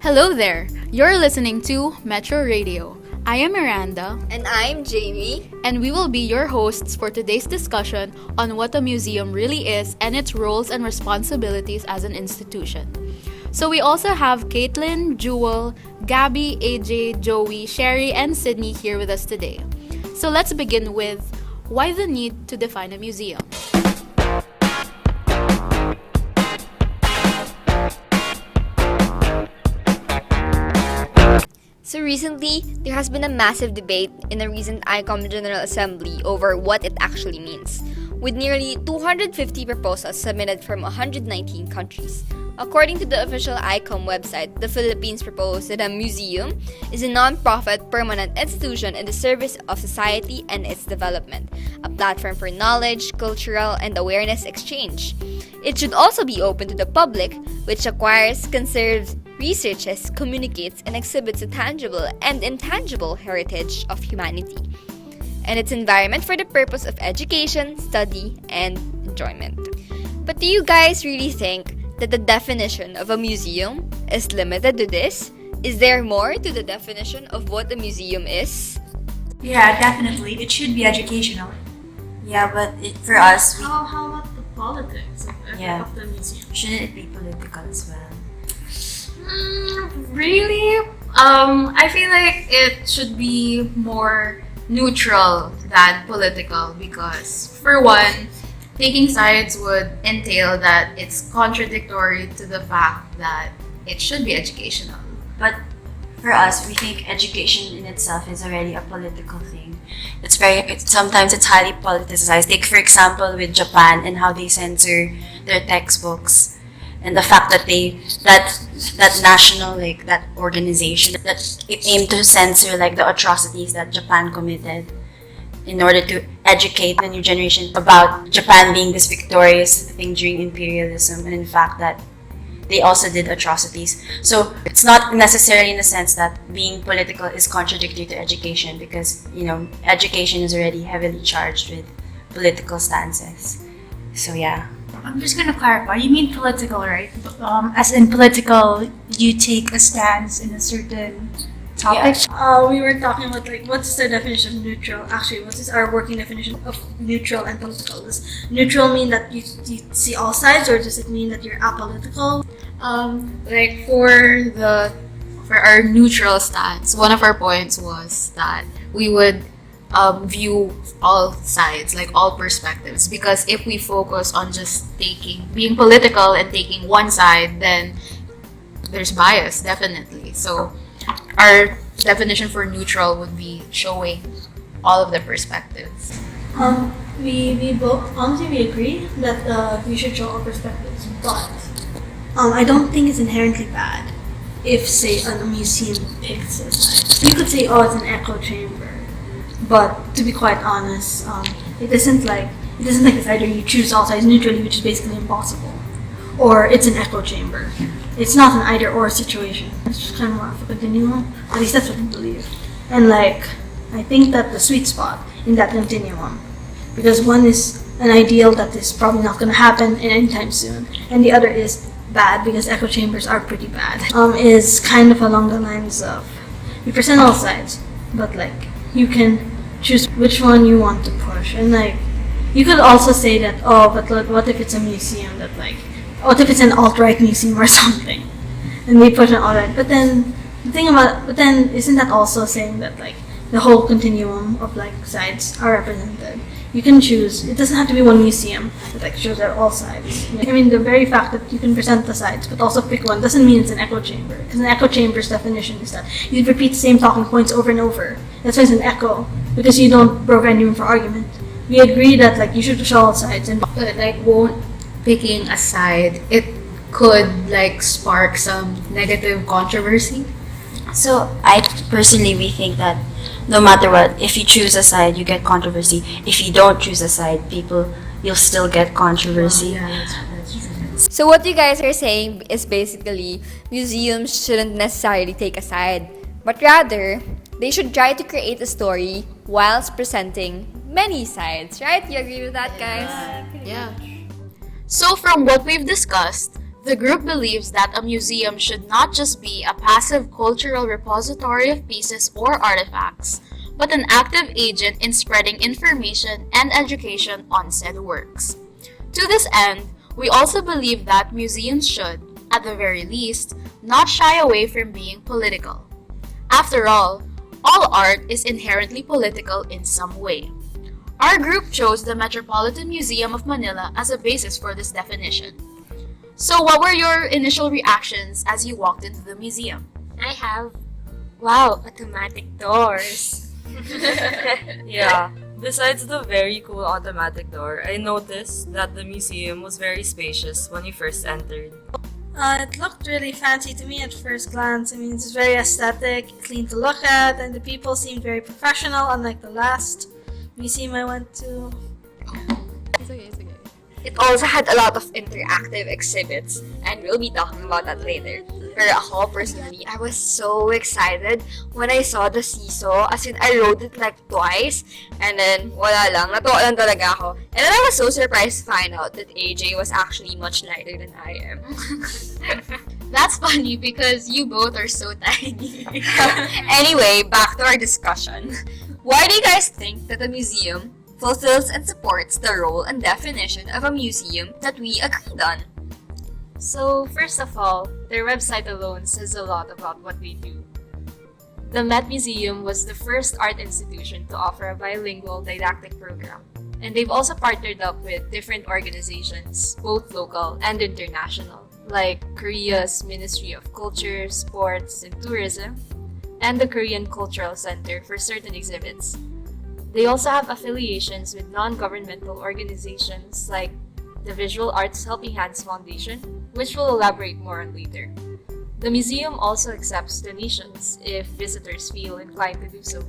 Hello there! You're listening to Metro Radio. I am Miranda. And I'm Jamie. And we will be your hosts for today's discussion on what a museum really is and its roles and responsibilities as an institution. So we also have Caitlin, Jewel, Gabbie, AJ, Joey, Sherry, and Sydney here with us today. So let's begin with why the need to define a museum. So recently, there has been a massive debate in the recent ICOM General Assembly over what it actually means, with nearly 250 proposals submitted from 119 countries. According to the official ICOM website, the Philippines proposed that a museum is a non-profit permanent institution in the service of society and its development, a platform for knowledge, cultural, and awareness exchange. It should also be open to the public, which acquires, conserves, researches, communicates, and exhibits the tangible and intangible heritage of humanity and its environment for the purpose of education, study, and enjoyment. But do you guys really think that the definition of a museum is limited to this? Is there more to the definition of what a museum is? Yeah, definitely. It should be educational. Yeah, but for us, How about the politics of the museum? shouldn't it be political as well? Really? I feel like it should be more neutral than political because, for one, taking sides would entail that it's contradictory to the fact that it should be educational. But for us, we think education in itself is already a political thing. Sometimes it's highly politicized. Take for example with Japan and how they censor their textbooks. And the fact that that national that organization that aimed to censor the atrocities that Japan committed in order to educate the new generation about Japan being this victorious thing during imperialism, and in fact that they also did atrocities. So it's not necessarily in the sense that being political is contradictory to education, because education is already heavily charged with political stances. So yeah. I'm just gonna clarify. You mean political, right? As in political, you take a stance in a certain topic. We were talking about what's the definition of neutral? Actually, what is our working definition of neutral and political? Does neutral mean that you see all sides, or does it mean that you're apolitical? For our neutral stance, one of our points was that we would view all sides, all perspectives, because if we focus on just being political and taking one side, then there's bias, definitely. So our definition for neutral would be showing all of the perspectives. We both honestly we agree that we should show all perspectives, but I don't think it's inherently bad if, say, a museum picks a side. You could say, oh, it's an echo chamber. But to be quite honest, it isn't like it's either you choose all sides neutrally, which is basically impossible, or it's an echo chamber. It's not an either or situation. It's just kind of more of a continuum. At least that's what I believe. And I think that the sweet spot in that continuum, because one is an ideal that is probably not going to happen anytime soon, and the other is bad because echo chambers are pretty bad. Is kind of along the lines of you present all sides, but you can choose which one you want to push. And you could also say that, but what if it's a museum that what if it's an alt-right museum or something, and they push an alt-right. But then isn't that also saying that the whole continuum of sides are represented? You can choose. It doesn't have to be one museum that shows that all sides. I mean, the very fact that you can present the sides but also pick one doesn't mean it's an echo chamber. Because an echo chamber's definition is that you repeat the same talking points over and over. That's why it's an echo, because you don't provide any room for argument. We agree that you should show all sides, But won't picking a side, it could spark some negative controversy? So we think that no matter what, if you choose a side, you get controversy. If you don't choose a side, you'll still get controversy. So what you guys are saying is basically museums shouldn't necessarily take a side, but rather they should try to create a story whilst presenting many sides, right? You agree with that, guys? Yeah. So from what we've discussed, The group believes that a museum should not just be a passive cultural repository of pieces or artifacts, but an active agent in spreading information and education on said works. To this end, we also believe that museums should, at the very least, not shy away from being political. After all art is inherently political in some way. Our group chose the Metropolitan Museum of Manila as a basis for this definition. So what were your initial reactions as you walked into the museum? I have, wow, automatic doors. Yeah, besides the very cool automatic door, I noticed that the museum was very spacious when we first entered. It looked really fancy to me at first glance. I mean, it's very aesthetic, clean to look at, and the people seemed very professional, unlike the last museum I went to. It's okay. It also had a lot of interactive exhibits, and we'll be talking about that later. Pero ako, personally, I was so excited when I saw the cerezo. As in, I rode it like twice, and then wala lang, natuwa lang talaga ako. And then I was so surprised to find out that AJ was actually much lighter than I am. That's funny because you both are so tiny. Anyway, back to our discussion. Why do you guys think that the museum fulfills and supports the role and definition of a museum that we agreed on? So, first of all, their website alone says a lot about what they do. The Met Museum was the first art institution to offer a bilingual didactic program, and they've also partnered up with different organizations, both local and international, like Korea's Ministry of Culture, Sports, and Tourism, and the Korean Cultural Center for certain exhibits. They also have affiliations with non-governmental organizations like the Visual Arts Helping Hands Foundation, which we'll elaborate more on later. The museum also accepts donations if visitors feel inclined to do so.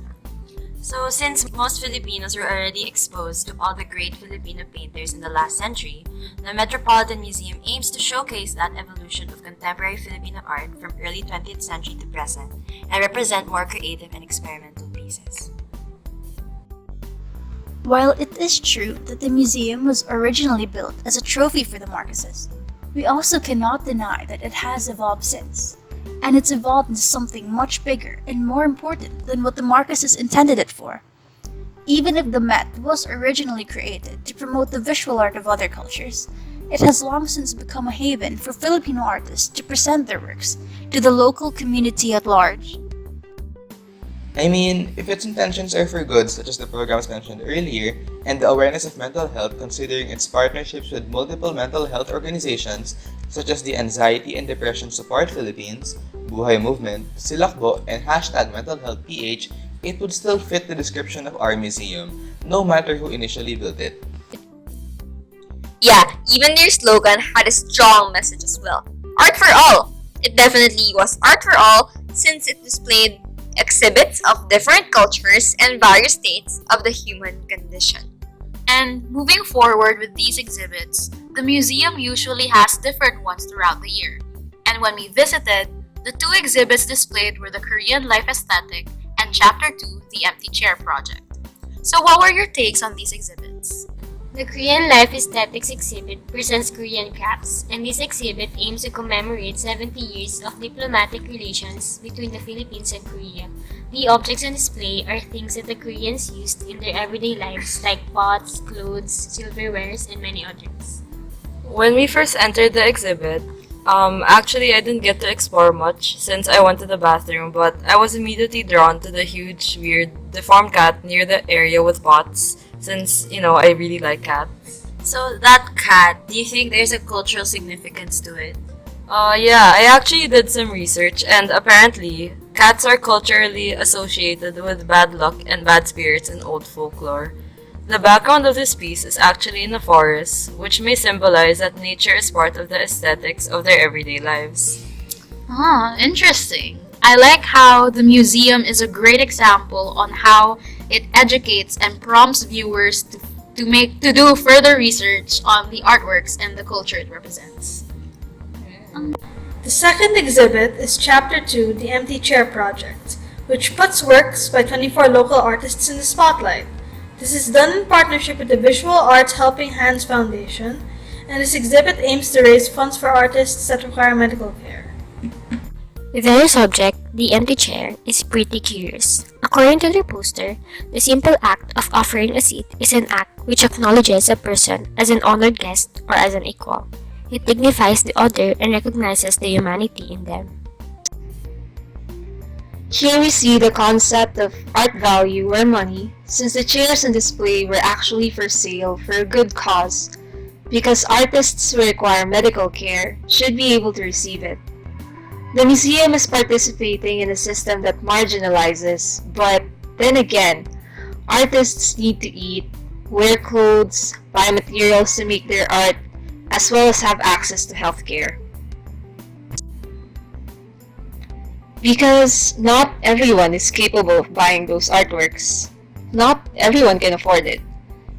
So, since most Filipinos were already exposed to all the great Filipino painters in the last century, the Metropolitan Museum aims to showcase that evolution of contemporary Filipino art from early 20th century to present and represent more creative and experimental pieces. While it is true that the museum was originally built as a trophy for the Marquesas, we also cannot deny that it has evolved since, and it's evolved into something much bigger and more important than what the Marquesas intended it for. Even if the Met was originally created to promote the visual art of other cultures, it has long since become a haven for Filipino artists to present their works to the local community at large. I mean, if its intentions are for good, such as the programs mentioned earlier, and the awareness of mental health considering its partnerships with multiple mental health organizations such as the Anxiety and Depression Support Philippines, Buhay Movement, Silakbo, and #MentalHealthPH, it would still fit the description of our museum, no matter who initially built it. Yeah, even their slogan had a strong message as well. Art for all! It definitely was art for all since it displayed exhibits of different cultures and various states of the human condition. And moving forward with these exhibits, the museum usually has different ones throughout the year. And when we visited, the two exhibits displayed were the Korean Life Aesthetic and Chapter 2, the Empty Chair Project. So what were your takes on these exhibits? The Korean Life Aesthetics exhibit presents Korean crafts, and this exhibit aims to commemorate 70 years of diplomatic relations between the Philippines and Korea. The objects on display are things that the Koreans used in their everyday lives, like pots, clothes, silverwares, and many others. When we first entered the exhibit, actually I didn't get to explore much since I went to the bathroom, but I was immediately drawn to the huge, weird, deformed cat near the area with pots since, I really like cats. So, that cat, do you think there's a cultural significance to it? Yeah, I actually did some research, and apparently, cats are culturally associated with bad luck and bad spirits in old folklore. The background of this piece is actually in a forest, which may symbolize that nature is part of the aesthetics of their everyday lives. Interesting. I like how the museum is a great example on how it educates and prompts viewers to do further research on the artworks and the culture it represents. The second exhibit is Chapter 2, the Empty Chair Project, which puts works by 24 local artists in the spotlight. This is done in partnership with the Visual Arts Helping Hands Foundation, and this exhibit aims to raise funds for artists that require medical care. Their subject, the empty chair, is pretty curious. According to their poster, the simple act of offering a seat is an act which acknowledges a person as an honored guest or as an equal. It dignifies the other and recognizes the humanity in them. Here we see the concept of art value or money, since the chairs on display were actually for sale for a good cause, because artists who require medical care should be able to receive it. The museum is participating in a system that marginalizes, but then again, artists need to eat, wear clothes, buy materials to make their art, as well as have access to healthcare. Because not everyone is capable of buying those artworks. Not everyone can afford it.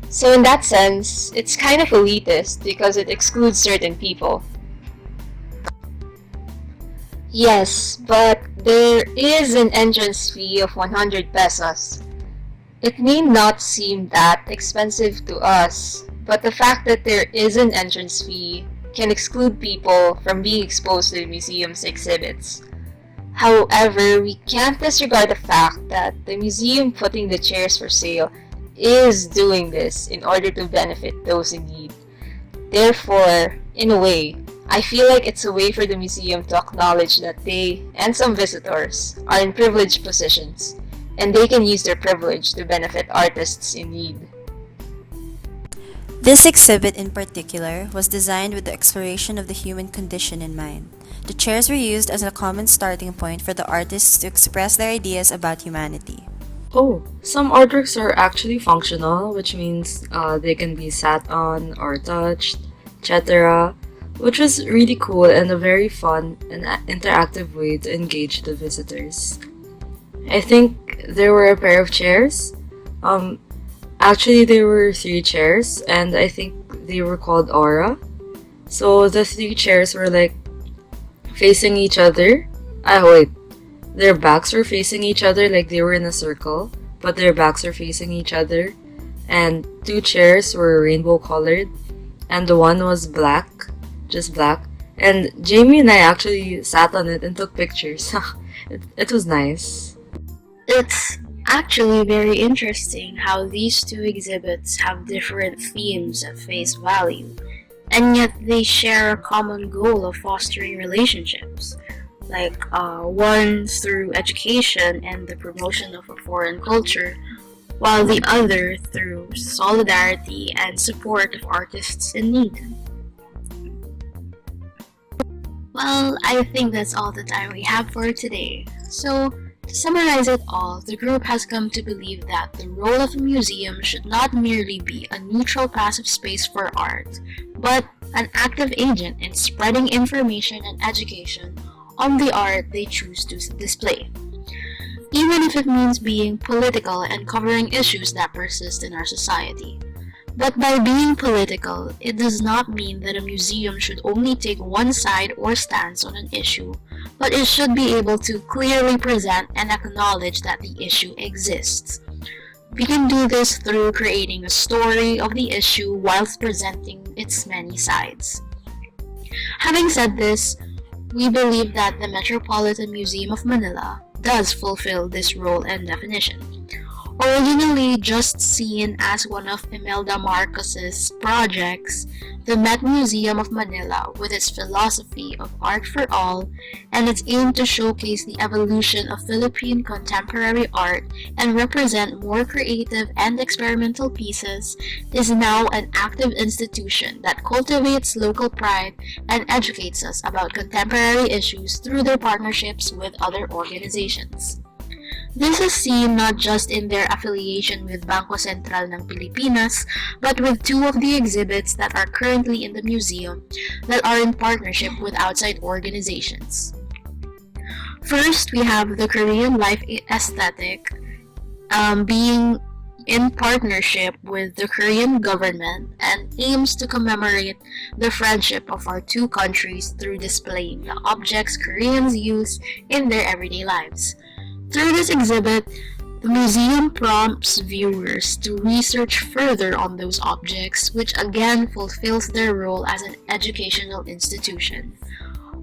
So in that sense, it's kind of elitist because it excludes certain people. Yes, but there is an entrance fee of 100 pesos. It may not seem that expensive to us, but the fact that there is an entrance fee can exclude people from being exposed to the museum's exhibits. However, we can't disregard the fact that the museum putting the chairs for sale is doing this in order to benefit those in need. Therefore, in a way, I feel like it's a way for the museum to acknowledge that they, and some visitors, are in privileged positions, and they can use their privilege to benefit artists in need. This exhibit in particular was designed with the exploration of the human condition in mind. The chairs were used as a common starting point for the artists to express their ideas about humanity. Oh, some artworks are actually functional, which means they can be sat on or touched, etc., which was really cool and a very fun and interactive way to engage the visitors. I think there were a pair of chairs. Actually, there were 3 chairs, and I think they were called aura. So the 3 chairs were like facing each other. Wait. Their backs were facing each other like they were in a circle, but their backs were facing each other. And 2 chairs were rainbow colored, and the one was black, just black. And Jamie and I actually sat on it and took pictures. It was nice. It's actually very interesting how these two exhibits have different themes at face value, and yet they share a common goal of fostering relationships, like one through education and the promotion of a foreign culture, while the other through solidarity and support of artists in need. Well, I think that's all the time we have for today. So, to summarize it all, the group has come to believe that the role of a museum should not merely be a neutral passive space for art, but an active agent in spreading information and education on the art they choose to display, even if it means being political and covering issues that persist in our society. But by being political, it does not mean that a museum should only take one side or stance on an issue, but it should be able to clearly present and acknowledge that the issue exists. We can do this through creating a story of the issue whilst presenting its many sides. Having said this, we believe that the Metropolitan Museum of Manila does fulfill this role and definition. Originally just seen as one of Imelda Marcos's projects, the Met Museum of Manila, with its philosophy of art for all and its aim to showcase the evolution of Philippine contemporary art and represent more creative and experimental pieces, is now an active institution that cultivates local pride and educates us about contemporary issues through their partnerships with other organizations. This is seen not just in their affiliation with Bangko Sentral ng Pilipinas, but with 2 of the exhibits that are currently in the museum that are in partnership with outside organizations. First, we have the Korean Life Aesthetic, being in partnership with the Korean government and aims to commemorate the friendship of our 2 countries through displaying the objects Koreans use in their everyday lives. Through this exhibit, The museum prompts viewers to research further on those objects, which again fulfills their role as an educational institution.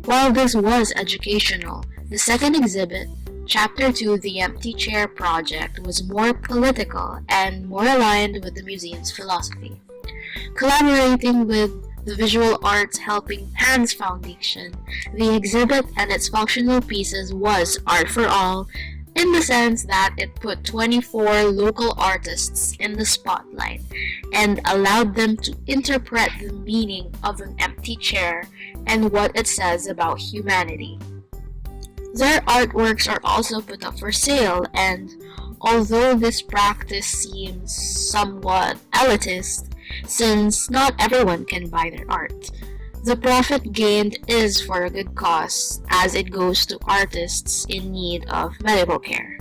While this was educational, the second exhibit, Chapter 2, The Empty Chair Project, was more political and more aligned with the museum's philosophy. Collaborating with the Visual Arts Helping Hands Foundation, the exhibit and its functional pieces was Art for All, in the sense that it put 24 local artists in the spotlight and allowed them to interpret the meaning of an empty chair and what it says about humanity. Their artworks are also put up for sale, and although this practice seems somewhat elitist, since not everyone can buy their art, the profit gained is for a good cause, as it goes to artists in need of medical care.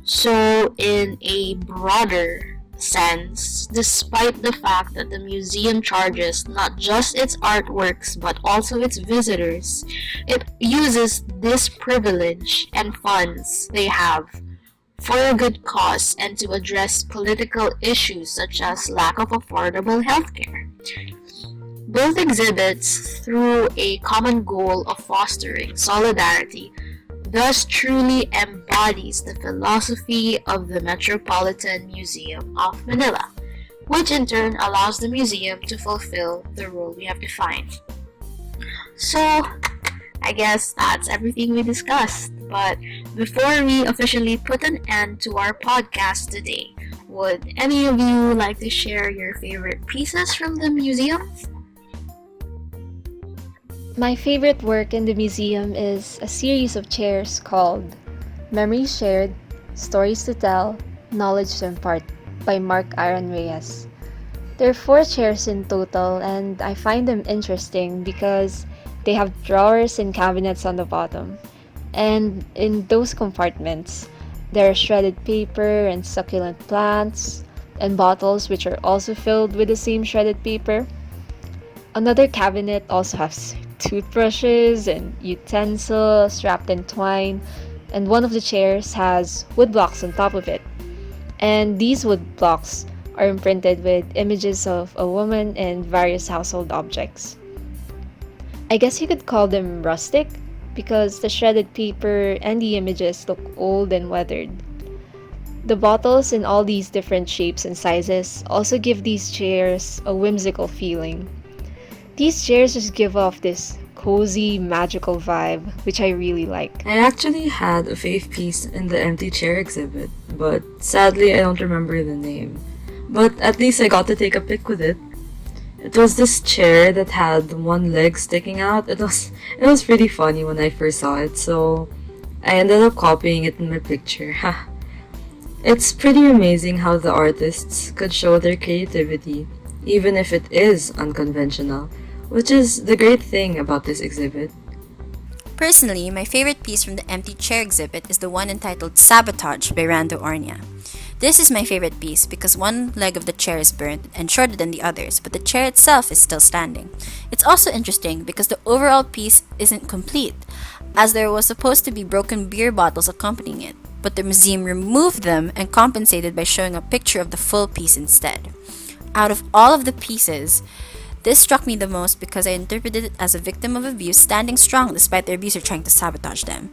So, in a broader sense, despite the fact that the museum charges not just its artworks but also its visitors, it uses this privilege and funds they have for a good cause and to address political issues such as lack of affordable healthcare. Both exhibits, through a common goal of fostering solidarity, thus truly embodies the philosophy of the Metropolitan Museum of Manila, which in turn allows the museum to fulfill the role we have defined. So, I guess that's everything we discussed. But before we officially put an end to our podcast today, would any of you like to share your favorite pieces from the museum? My favorite work in the museum is a series of chairs called Memories Shared, Stories to Tell, Knowledge to Impart by Mark Aaron Reyes. There are 4 chairs in total, and I find them interesting because they have drawers and cabinets on the bottom. And in those compartments, there are shredded paper and succulent plants, and bottles which are also filled with the same shredded paper. Another cabinet also has toothbrushes and utensils wrapped in twine, and one of the chairs has wood blocks on top of it. And these wood blocks are imprinted with images of a woman and various household objects. I guess you could call them rustic because the shredded paper and the images look old and weathered. The bottles in all these different shapes and sizes also give these chairs a whimsical feeling. These chairs just give off this cozy, magical vibe, which I really like. I actually had a fave piece in the empty chair exhibit, but sadly I don't remember the name. But at least I got to take a pic with it. It was this chair that had one leg sticking out. It was pretty funny when I first saw it, so I ended up copying it in my picture. It's pretty amazing how the artists could show their creativity, even if it is unconventional, which is the great thing about this exhibit. Personally, my favorite piece from the empty chair exhibit is the one entitled Sabotage by Rando Ornia. This is my favorite piece because one leg of the chair is burnt and shorter than the others, but the chair itself is still standing. It's also interesting because the overall piece isn't complete, as there was supposed to be broken beer bottles accompanying it, but the museum removed them and compensated by showing a picture of the full piece instead. Out of all of the pieces, this struck me the most because I interpreted it as a victim of abuse standing strong despite the abuser trying to sabotage them,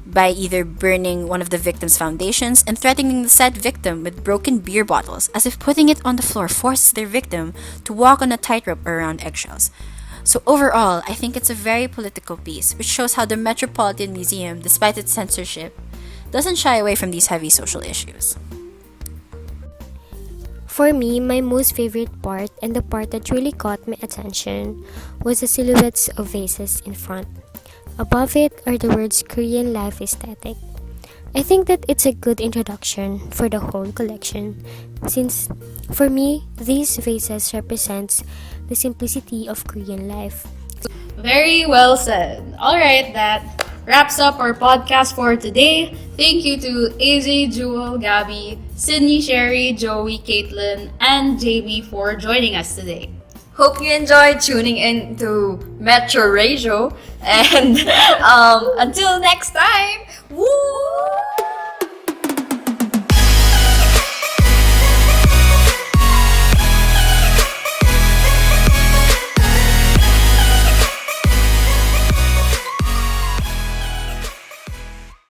by either burning one of the victim's foundations and threatening the said victim with broken beer bottles, as if putting it on the floor forces their victim to walk on a tightrope around eggshells. So overall, I think it's a very political piece, which shows how the Metropolitan Museum, despite its censorship, doesn't shy away from these heavy social issues. For me, my most favorite part, and the part that really caught my attention, was the silhouettes of vases in front. Above it are the words Korean Life Aesthetic. I think that it's a good introduction for the whole collection, since for me, these vases represents the simplicity of Korean life. Very well said. Alright, that wraps up our podcast for today. Thank you to AJ, Jewel, Gabbie, Sydney, Sherry, Joey, Caitlin, and JB for joining us today. Hope you enjoyed tuning in to Metro Radio, and until next time, woo!